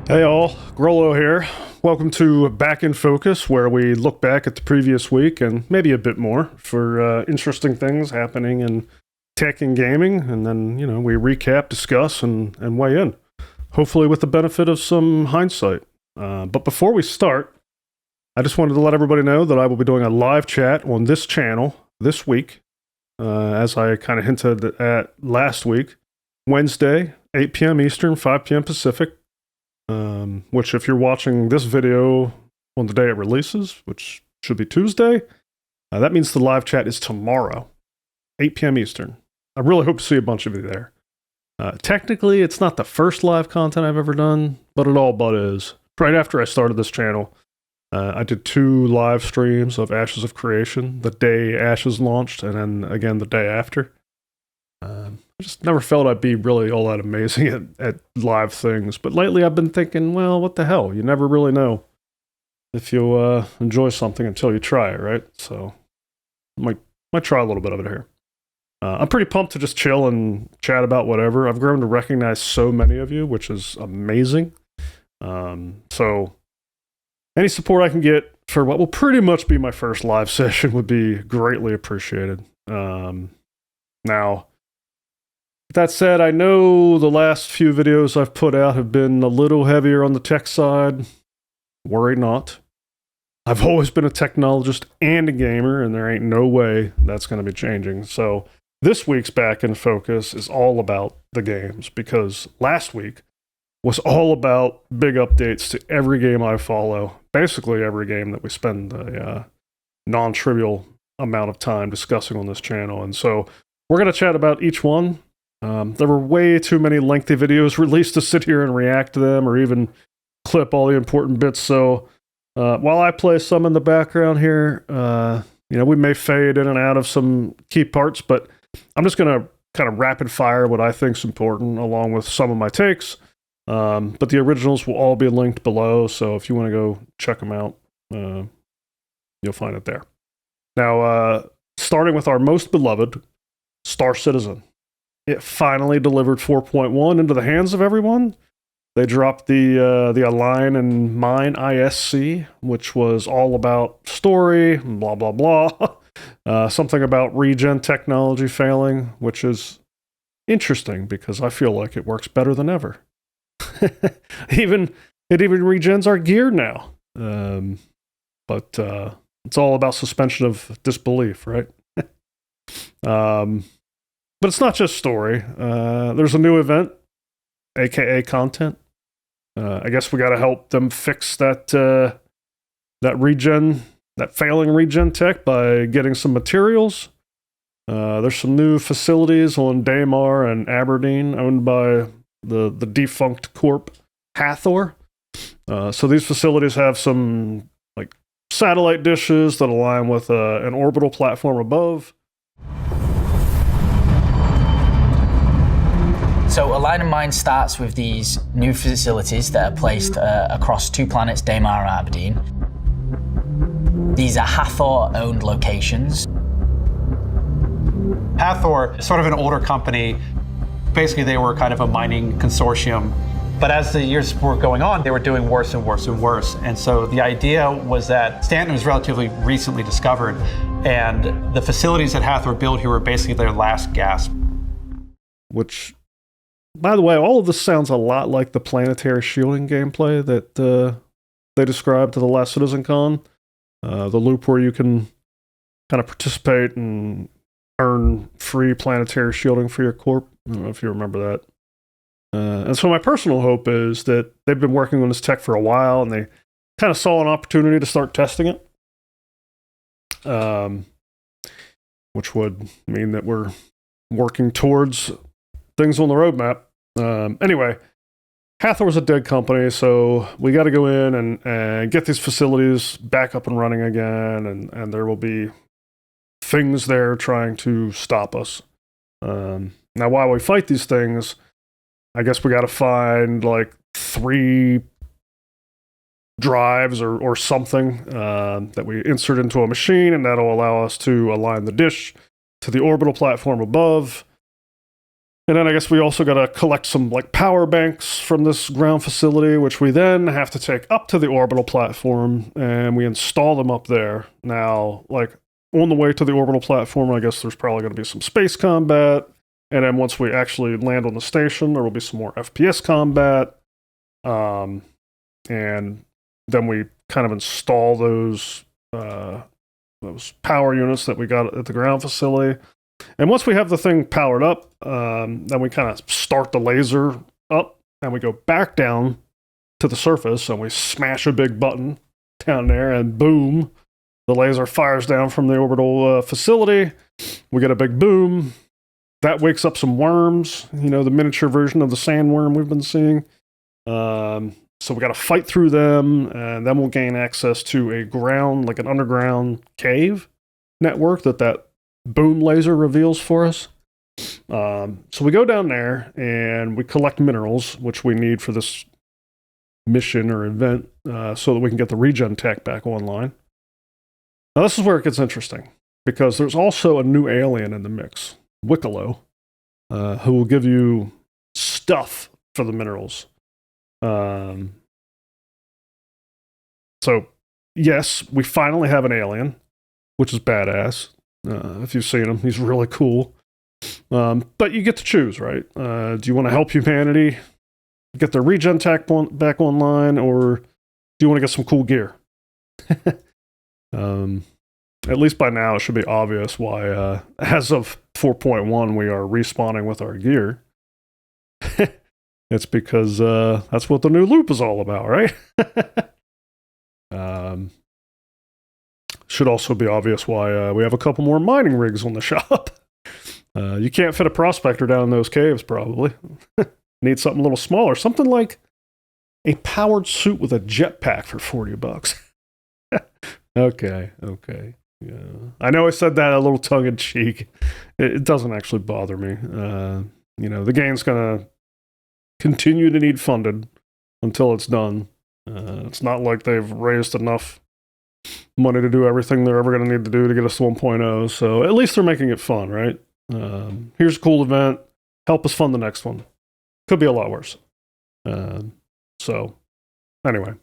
Hey all, Grolo here. Welcome to Back in Focus, where we look back at the previous week and maybe a bit more for interesting things happening in tech and gaming, and then, we recap, discuss, and weigh in, hopefully with the benefit of some hindsight. But before we start, I just wanted to let everybody know that I will be doing a live chat on this channel this week, as I kind of hinted at last week, Wednesday, 8 p.m. Eastern, 5 p.m. Pacific. Which if you're watching this video on the day it releases, which should be Tuesday, that means the live chat is tomorrow, 8 p.m. Eastern. I really hope to see a bunch of you there. Technically, it's not the first live content I've ever done, but it all but is. Right after I started this channel, I did 2 live streams of Ashes of Creation, the day Ashes launched, and then again the day after. I just never felt I'd be really all that amazing at live things. But lately I've been thinking, well, what the hell? You never really know if you'll enjoy something until you try it, right? So I might try a little bit of it here. I'm pretty pumped to just chill and chat about whatever. I've grown to recognize so many of you, which is amazing. So any support I can get for what will pretty much be my first live session would be greatly appreciated. Now, that said, I know the last few videos I've put out have been a little heavier on the tech side. Worry not. I've always been a technologist and a gamer, and there ain't no way that's going to be changing. So this week's Back in Focus is all about the games, because last week was all about big updates to every game I follow. Basically every game that we spend a non-trivial amount of time discussing on this channel. And so we're going to chat about each one. There were way too many lengthy videos released to sit here and react to them or even clip all the important bits. So while I play some in the background here, we may fade in and out of some key parts, but I'm just going to kind of rapid fire what I think is important along with some of my takes. But the originals will all be linked below, so if you want to go check them out, you'll find it there. Now, starting with our most beloved, Star Citizen. It finally delivered 4.1 into the hands of everyone. They dropped the Align and Mine ISC, which was all about story, blah, blah, blah. Something about regen technology failing, which is interesting because I feel like it works better than ever. It even regens our gear now. But it's all about suspension of disbelief, right? But it's not just story. There's a new event, aka content. I guess we got to help them fix that regen, that failing regen tech by getting some materials. There's some new facilities on Daymar and Aberdeen, owned by the defunct corp Hathor. So these facilities have some like satellite dishes that align with an orbital platform above. So Align and Mine starts with these new facilities that are placed across 2 planets, Daymar and Aberdeen. These are Hathor-owned locations. Hathor is sort of an older company. Basically, they were kind of a mining consortium. But as the years were going on, they were doing worse and worse and worse. And so the idea was that Stanton was relatively recently discovered, and the facilities that Hathor built here were basically their last gasp. Which, by the way, all of this sounds a lot like the planetary shielding gameplay that they described to the last CitizenCon. The loop where you can kind of participate and earn free planetary shielding for your corp. I don't know if you remember that. And so my personal hope is that they've been working on this tech for a while and they kind of saw an opportunity to start testing it. Which would mean that we're working towards things on the roadmap. Anyway, Hathor is a dead company, so we got to go in and get these facilities back up and running again, and there will be things there trying to stop us. Now, while we fight these things, I guess we got to find like 3 drives or something that we insert into a machine, and that'll allow us to align the dish to the orbital platform above. And then I guess we also got to collect some like power banks from this ground facility, which we then have to take up to the orbital platform and we install them up there. Now, like on the way to the orbital platform, I guess there's probably going to be some space combat. And then once we actually land on the station, there will be some more FPS combat. And then we kind of install those power units that we got at the ground facility. And once we have the thing powered up, then we kind of start the laser up and we go back down to the surface and we smash a big button down there and boom, the laser fires down from the orbital facility. We get a big boom. That wakes up some worms, you know, the miniature version of the sandworm we've been seeing. So we got to fight through them and then we'll gain access to a ground, like an underground cave network that boom laser reveals for us. So we go down there and we collect minerals, which we need for this mission or event, so that we can get the regen tech back online. Now this is where it gets interesting, because there's also a new alien in the mix, Wicklow, who will give you stuff for the minerals. So yes, we finally have an alien, which is badass. If you've seen him, he's really cool. But you get to choose, right? Do you want to help humanity get their regen tech back online, or do you want to get some cool gear? At least by now, it should be obvious why, as of 4.1, we are respawning with our gear. It's because that's what the new loop is all about, right? Should also be obvious why we have a couple more mining rigs on the shop. You can't fit a prospector down in those caves, probably. Need something a little smaller. Something like a powered suit with a jetpack for $40. Okay. Yeah. I know I said that a little tongue-in-cheek. It doesn't actually bother me. You know, the game's going to continue to need funded until it's done. It's not like they've raised enough money to do everything they're ever going to need to do to get us to 1.0. So at least they're making it fun, right? Here's a cool event. Help us fund the next one. Could be a lot worse. So anyway,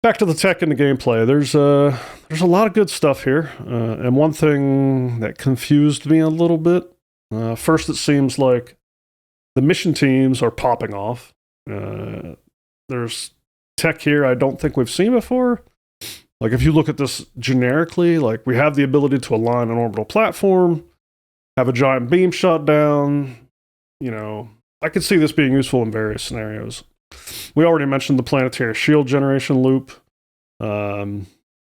back to the tech and the gameplay. There's a lot of good stuff here. And one thing that confused me a little bit. First, it seems like the mission teams are popping off. There's tech here I don't think we've seen before. Like if you look at this generically, like we have the ability to align an orbital platform, have a giant beam shot down. You know, I could see this being useful in various scenarios. We already mentioned the planetary shield generation loop,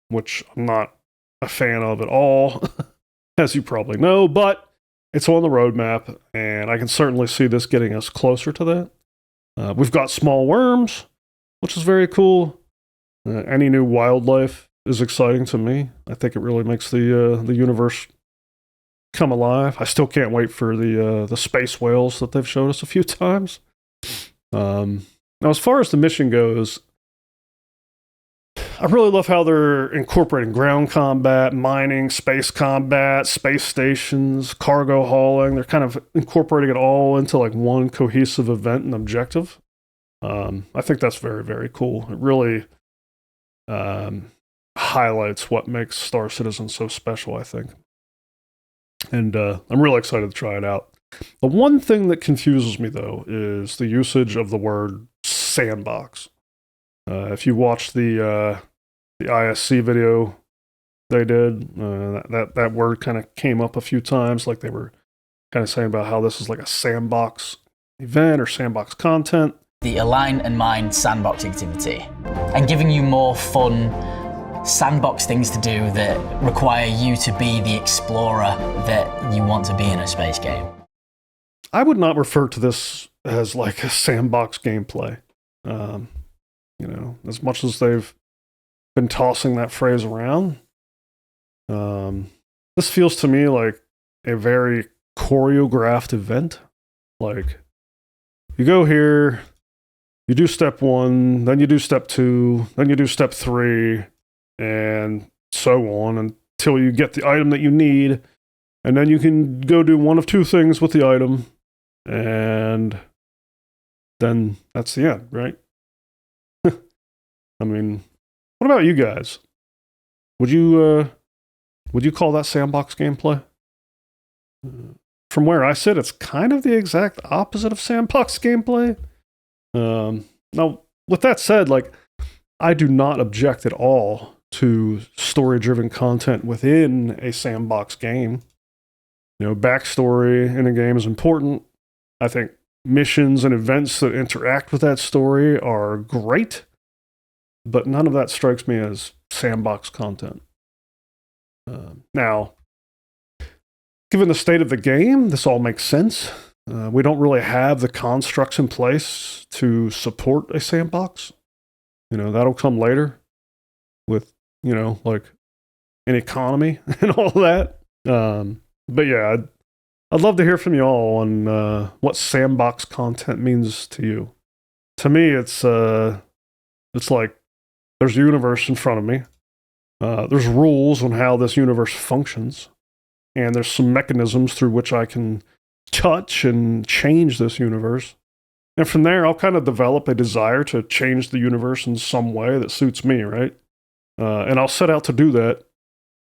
which I'm not a fan of at all, as you probably know, but it's on the roadmap, and I can certainly see this getting us closer to that. We've got small worms, which is very cool. Any new wildlife is exciting to me. I think it really makes the universe come alive. I still can't wait for the space whales that they've showed us a few times. Now, as far as the mission goes, I really love how they're incorporating ground combat, mining, space combat, space stations, cargo hauling. They're kind of incorporating it all into like one cohesive event and objective. I think that's very, very cool. It really highlights what makes Star Citizen so special, I think. And I'm really excited to try it out. The one thing that confuses me, though, is the usage of the word sandbox. If you watch the ISC video they did, that word kind of came up a few times, like they were kind of saying about how this is like a sandbox event or sandbox content. The Align and Mine sandbox activity, and giving you more fun sandbox things to do that require you to be the explorer that you want to be in a space game. I would not refer to this as like a sandbox gameplay. You know, as much as they've been tossing that phrase around, this feels to me like a very choreographed event. Like, you go here, you do step 1, then you do step 2, then you do step 3, and so on until you get the item that you need, and then you can go do one of two things with the item. and then that's the end, right? I mean, what about you guys? Would you call that sandbox gameplay? From where I sit, it's kind of the exact opposite of sandbox gameplay. Now, with that said, like, I do not object at all to story-driven content within a sandbox game. You know, backstory in a game is important. I think missions and events that interact with that story are great, but none of that strikes me as sandbox content. Now, given the state of the game, this all makes sense. We don't really have the constructs in place to support a sandbox. You know, that'll come later with, you know, like an economy and all that. But yeah, I'd love to hear from you all on what sandbox content means to you. To me, it's like there's a universe in front of me. There's rules on how this universe functions. And there's some mechanisms through which I can touch and change this universe. And from there, I'll kind of develop a desire to change the universe in some way that suits me, right? And I'll set out to do that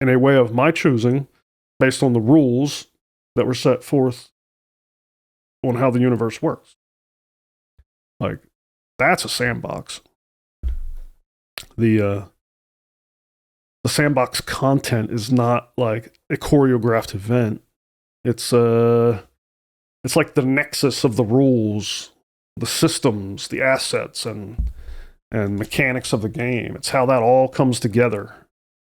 in a way of my choosing, based on the rules that were set forth on how the universe works. Like, that's a sandbox. The sandbox content is not like a choreographed event. It's like the nexus of the rules, the systems, the assets, and mechanics of the game. It's how that all comes together.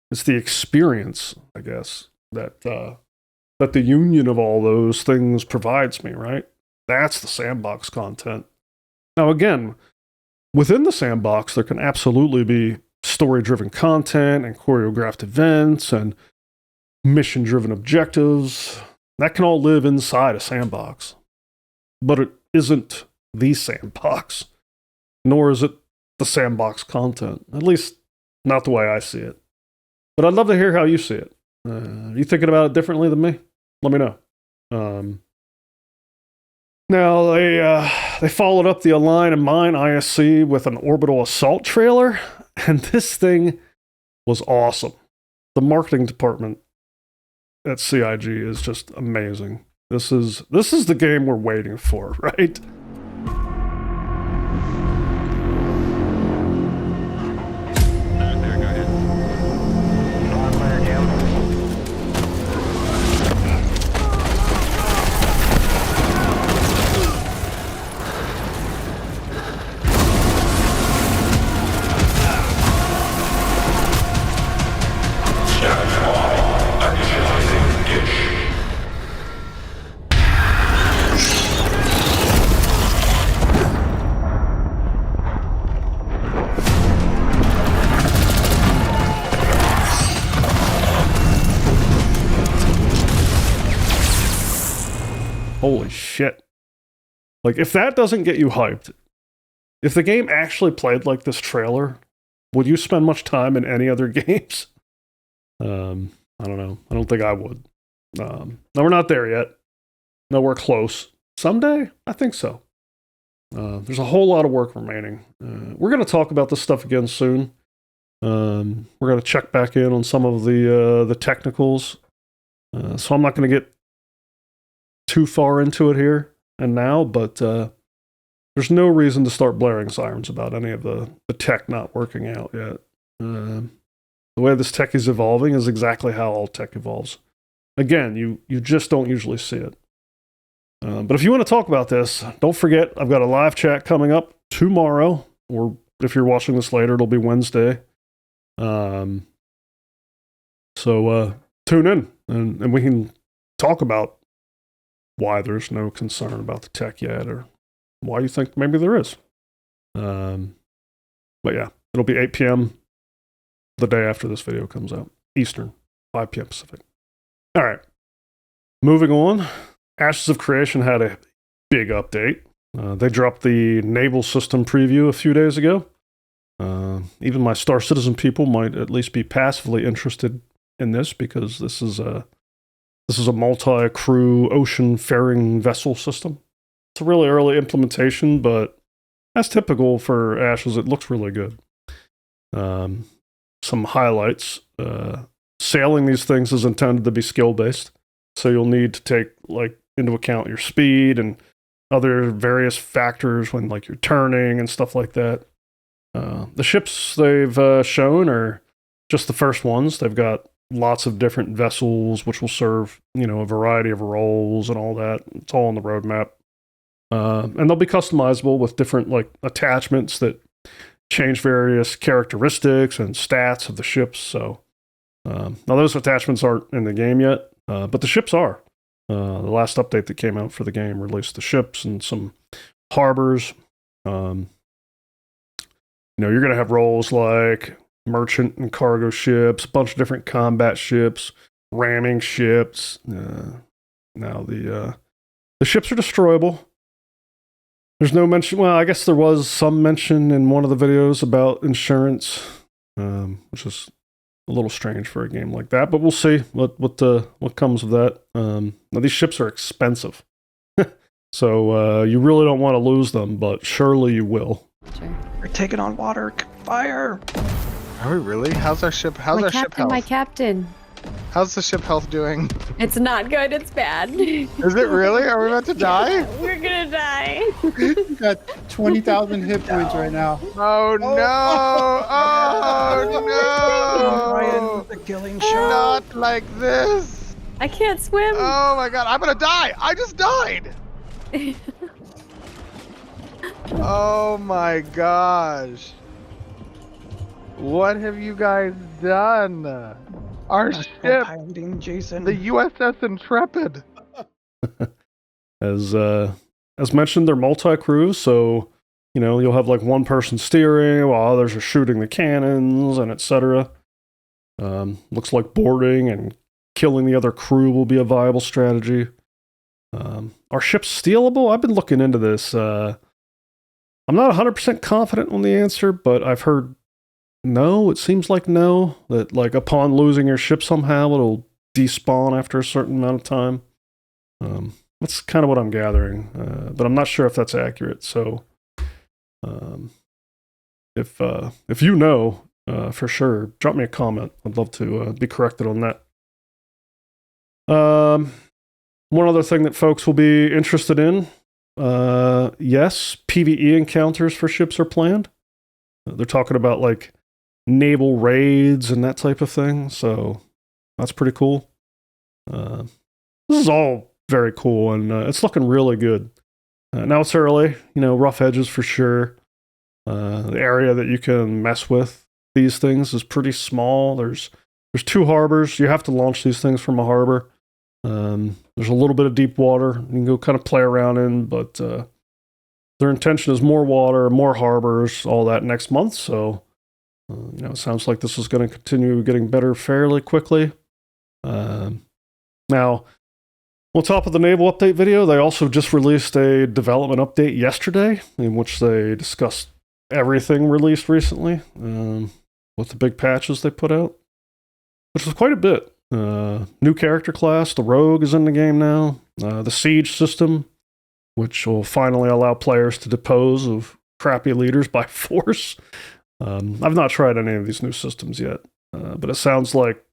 It's the experience, I guess, that the union of all those things provides me, right? That's the sandbox content. Now, again, within the sandbox, there can absolutely be story-driven content and choreographed events and mission-driven objectives. That can all live inside a sandbox. But it isn't the sandbox, nor is it the sandbox content. At least, not the way I see it. But I'd love to hear how you see it. Are you thinking about it differently than me? Let me know. Now, they followed up the Align and Mine ISC with an Orbital Assault trailer, and this thing was awesome. The marketing department at CIG is just amazing. This is the game we're waiting for, right? Holy shit. Like, if that doesn't get you hyped, if the game actually played like this trailer, would you spend much time in any other games? I don't know. I don't think I would. No, we're not there yet. Nowhere close. Someday? I think so. There's a whole lot of work remaining. We're going to talk about this stuff again soon. We're going to check back in on some of the technicals. So I'm not going to get too far into it here and now, but there's no reason to start blaring sirens about any of the tech not working out yet. The way this tech is evolving is exactly how all tech evolves. Again, you just don't usually see it. But if you want to talk about this, don't forget, I've got a live chat coming up tomorrow, or if you're watching this later, it'll be Wednesday. So tune in, and we can talk about why there's no concern about the tech yet, or why you think maybe there is. But yeah, it'll be 8 p.m. the day after this video comes out, Eastern, 5 p.m. Pacific. All right, moving on. Ashes of Creation had a big update. They dropped the Naval system preview a few days ago. Even my Star Citizen people might at least be passively interested in this, because this is a multi-crew ocean faring vessel system. It's a really early implementation, but as typical for Ashes, it looks really good. Some highlights. Sailing these things is intended to be skill-based, so you'll need to take into account your speed and other various factors when you're turning and stuff like that. The ships they've shown are just the first ones. They've got lots of different vessels which will serve a variety of roles and all that. It's all on the roadmap. And they'll be customizable with different attachments that change various characteristics and stats of the ships. So now those attachments aren't in the game yet, but the ships are. The last update that came out for the game released the ships and some harbors. You're going to have roles like merchant and cargo ships, a bunch of different combat ships, ramming ships. Now the ships are destroyable. There's no mention. Well, I guess there was some mention in one of the videos about insurance, which is a little strange for a game like that. But we'll see what comes of that. Now these ships are expensive, so you really don't want to lose them, but surely you will. Sure. We're taking on water. Fire! Are we really? How's our ship? How's our ship health? My captain. How's the ship health doing? It's not good. It's bad. Is it really? Are we about to die? We're gonna die. You got 20,000 hit points right now. Oh no! Oh no! The killing show. Not like this! I can't swim. Oh my god! I'm gonna die! I just died! Oh my gosh! What have you guys done? Our ship, Piloting Jason. the USS Intrepid. As mentioned, they're multi-crew, so you'll have one person steering while others are shooting the cannons and etc. Looks like boarding and killing the other crew will be a viable strategy. Are ships stealable? I've been looking into this. I'm not 100% confident on the answer, but I've heard no. It seems like no. That upon losing your ship somehow, it'll despawn after a certain amount of time. That's kind of what I'm gathering, but I'm not sure if that's accurate. So, if you know for sure, drop me a comment. I'd love to be corrected on that. One other thing that folks will be interested in. Yes, PvE encounters for ships are planned. They're talking about naval raids and that type of thing, so that's pretty cool. This is all very cool, and it's looking really good. Now it's early, rough edges for sure. The area that you can mess with these things is pretty small. There's 2 harbors. You have to launch these things from a harbor. There's a little bit of deep water you can go kind of play around in, but their intention is more water, more harbors, all that next month. So, it sounds like this is going to continue getting better fairly quickly. Now, on top of the naval update video, they also just released a development update yesterday in which they discussed everything released recently with the big patches they put out, which was quite a bit. New character class, the Rogue, is in the game now. The Siege system, which will finally allow players to depose of crappy leaders by force. I've not tried any of these new systems yet, but it sounds like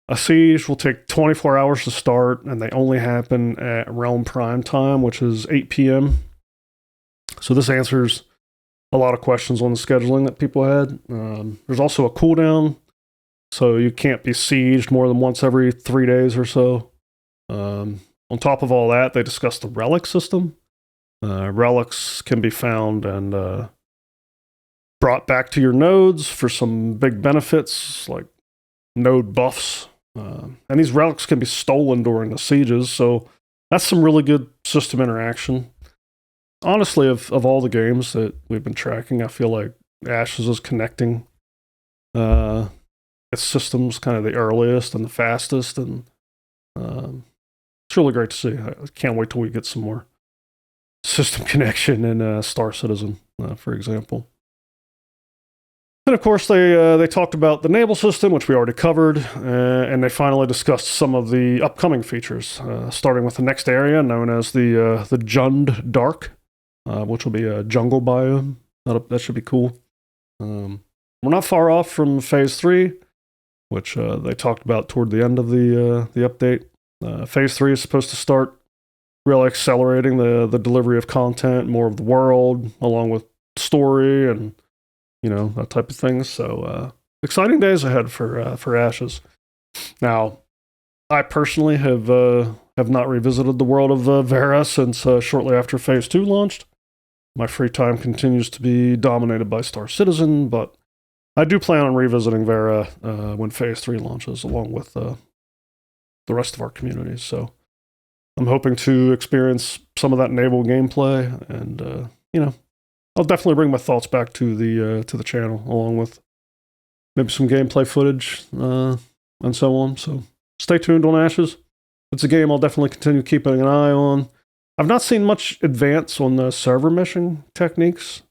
a siege will take 24 hours to start, and they only happen at Realm Prime time, which is 8 p.m. So this answers a lot of questions on the scheduling that people had. There's also a cooldown, so you can't be sieged more than once every 3 days or so. On top of all that, they discussed the relic system. Relics can be found and brought back to your nodes for some big benefits, like node buffs. And these relics can be stolen during the sieges, so that's some really good system interaction. Honestly, of all the games that we've been tracking, I feel like Ashes is connecting its systems kind of the earliest and the fastest, and it's really great to see. I can't wait till we get some more system connection in Star Citizen, for example. And of course, they talked about the naval system, which we already covered, and they finally discussed some of the upcoming features, starting with the next area known as the Jund Dark, which will be a jungle biome. That should be cool. We're not far off from Phase 3, which they talked about toward the end of the update. Phase 3 is supposed to start really accelerating the delivery of content, more of the world, along with story and that type of thing. So exciting days ahead for Ashes. Now, I personally have not revisited the world of Vera since shortly after Phase 2 launched. My free time continues to be dominated by Star Citizen, but I do plan on revisiting Vera when Phase 3 launches, along with the rest of our community. So I'm hoping to experience some of that naval gameplay, and I'll definitely bring my thoughts back to the channel, along with maybe some gameplay footage and so on. So stay tuned on Ashes. It's a game I'll definitely continue keeping an eye on. I've not seen much advance on the server meshing techniques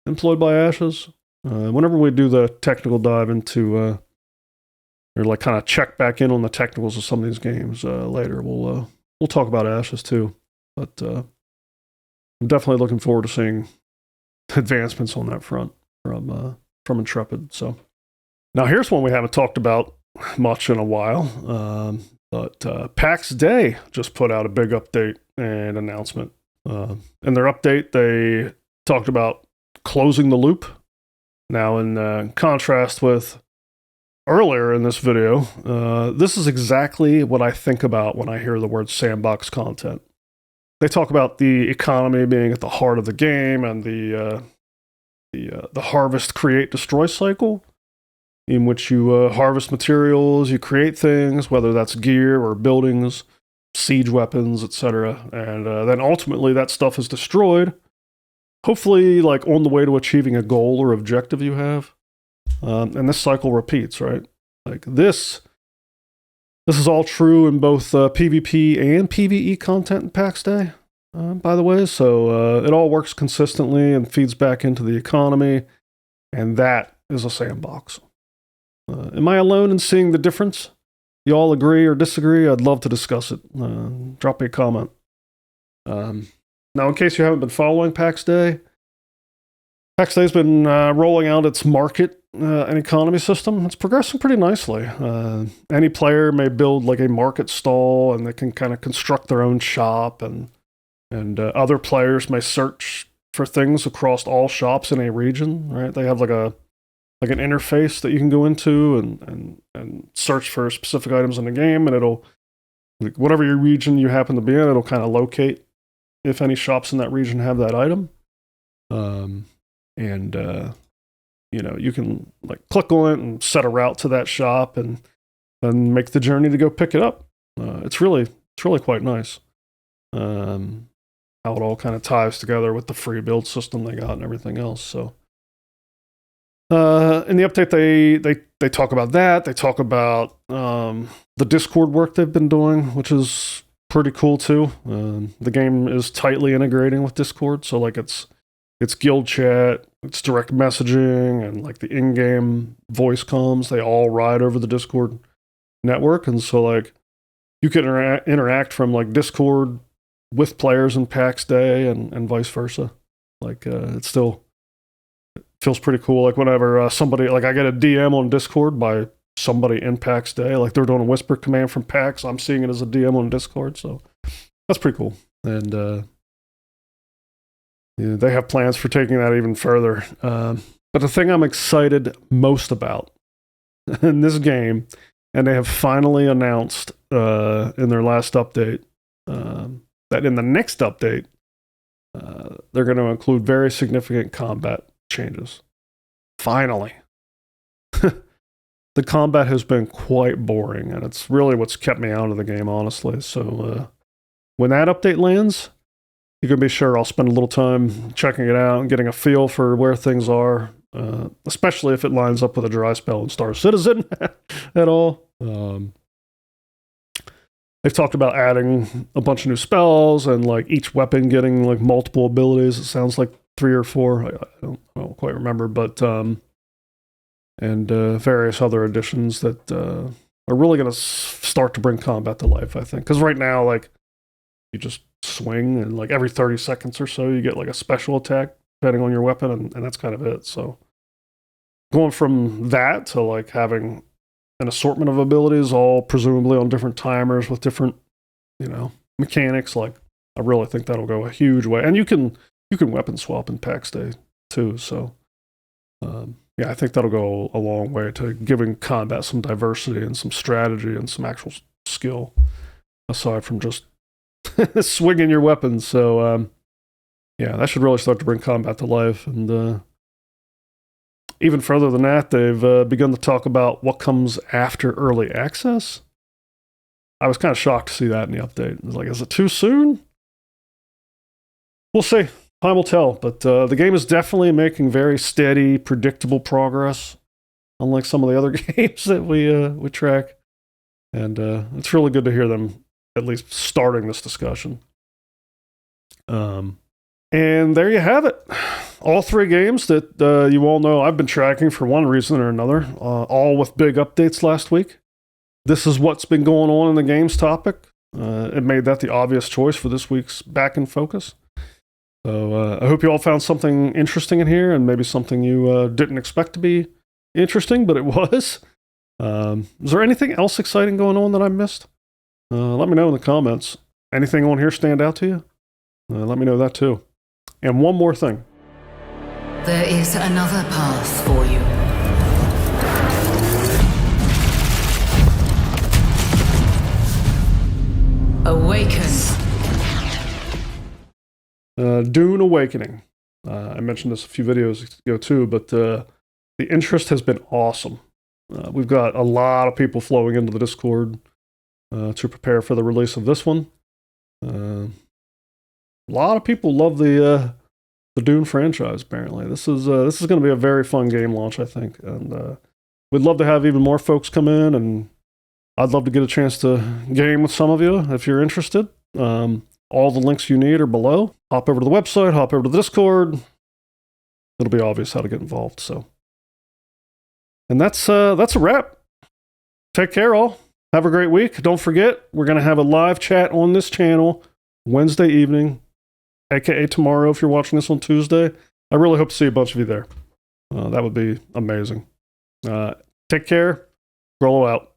employed by Ashes. Whenever we do the technical dive into, or like kind of check back in on the technicals of some of these games later, we'll talk about Ashes too. But I'm definitely looking forward to seeing advancements on that front from Intrepid. So now here's one we haven't talked about much in a while, but Pax Dei just put out a big update and announcement. In their update, they talked about closing the loop. Now, in contrast with earlier in this video, this is exactly what I think about when I hear the word sandbox content. They talk about the economy being at the heart of the game and the harvest, create, destroy cycle, in which you harvest materials, you create things, whether that's gear or buildings, siege weapons, etc. And then ultimately that stuff is destroyed, hopefully like on the way to achieving a goal or objective you have. And this cycle repeats, right? Like this is all true in both PvP and PvE content in Pax Dei, by the way. So it all works consistently and feeds back into the economy, and that is a sandbox. Am I alone in seeing the difference? You all agree or disagree? I'd love to discuss it. Drop me a comment. Now, in case you haven't been following Pax Dei's been rolling out its market and economy system. It's progressing pretty nicely. Any player may build like a market stall, and they can kind of construct their own shop, and other players may search for things across all shops in a region. Right? They have like an interface that you can go into and search for specific items in the game, and it'll, like, whatever your region you happen to be in, it'll kind of locate if any shops in that region have that item. You can like click on it and set a route to that shop and make the journey to go pick it up. It's really quite nice. How it all kind of ties together with the free build system they got and everything else. So in the update, they talk about that. They talk about the Discord work they've been doing, which is pretty cool too. The game is tightly integrating with Discord, so like it's guild chat, it's direct messaging, and like the in-game voice comms, they all ride over the Discord network. And so like you can interact from like Discord with players in Pax Dei and vice versa. Like it feels pretty cool. Like whenever somebody, like I get a DM on Discord by somebody in Pax Dei, like they're doing a whisper command from Pax, I'm seeing it as a DM on Discord. So that's pretty cool. And they have plans for taking that even further. But the thing I'm excited most about in this game, and they have finally announced in their last update that in the next update, they're going to include very significant combat changes. Finally. The combat has been quite boring, and it's really what's kept me out of the game, honestly. So when that update lands, you can be sure I'll spend a little time checking it out and getting a feel for where things are, especially if it lines up with a dry spell in Star Citizen at all. They've talked about adding a bunch of new spells and like each weapon getting like multiple abilities. It sounds like 3 or 4. I don't quite remember, but and various other additions that are really going to start to bring combat to life, I think. Because right now, like, you just swing, and like every 30 seconds or so, you get like a special attack, depending on your weapon, and that's kind of it. So going from that to like having an assortment of abilities, all presumably on different timers with different, mechanics, like, I really think that'll go a huge way. And you can weapon swap in Pax Dei too, so yeah, I think that'll go a long way to giving combat some diversity and some strategy and some actual skill, aside from just swinging your weapons. So yeah, that should really start to bring combat to life. And even further than that, they've begun to talk about what comes after early access. I was kind of shocked to see that in the update. It was like, is it too soon? We'll see. Time will tell. But the game is definitely making very steady, predictable progress, unlike some of the other games that we track. And it's really good to hear them at least starting this discussion. And there you have it. All three games that you all know I've been tracking for one reason or another, all with big updates last week. This is what's been going on in the games topic. It made that the obvious choice for this week's Back in Focus. So I hope you all found something interesting in here, and maybe something you didn't expect to be interesting, but it was. Is there anything else exciting going on that I missed? Let me know in the comments. Anything on here stand out to you? Let me know that too. And one more thing. There is another path for you. Awaken. Dune Awakening. I mentioned this a few videos ago too, but the interest has been awesome. We've got a lot of people flowing into the Discord to prepare for the release of this one. A lot of people love the Dune franchise. Apparently, this is going to be a very fun game launch, I think, and we'd love to have even more folks come in, and I'd love to get a chance to game with some of you if you're interested. All the links you need are below. Hop over to the website, hop over to the Discord. It'll be obvious how to get involved. So, and that's a wrap. Take care, all. Have a great week. Don't forget, we're going to have a live chat on this channel Wednesday evening, aka tomorrow if you're watching this on Tuesday. I really hope to see a bunch of you there. That would be amazing. Take care. Grolo out.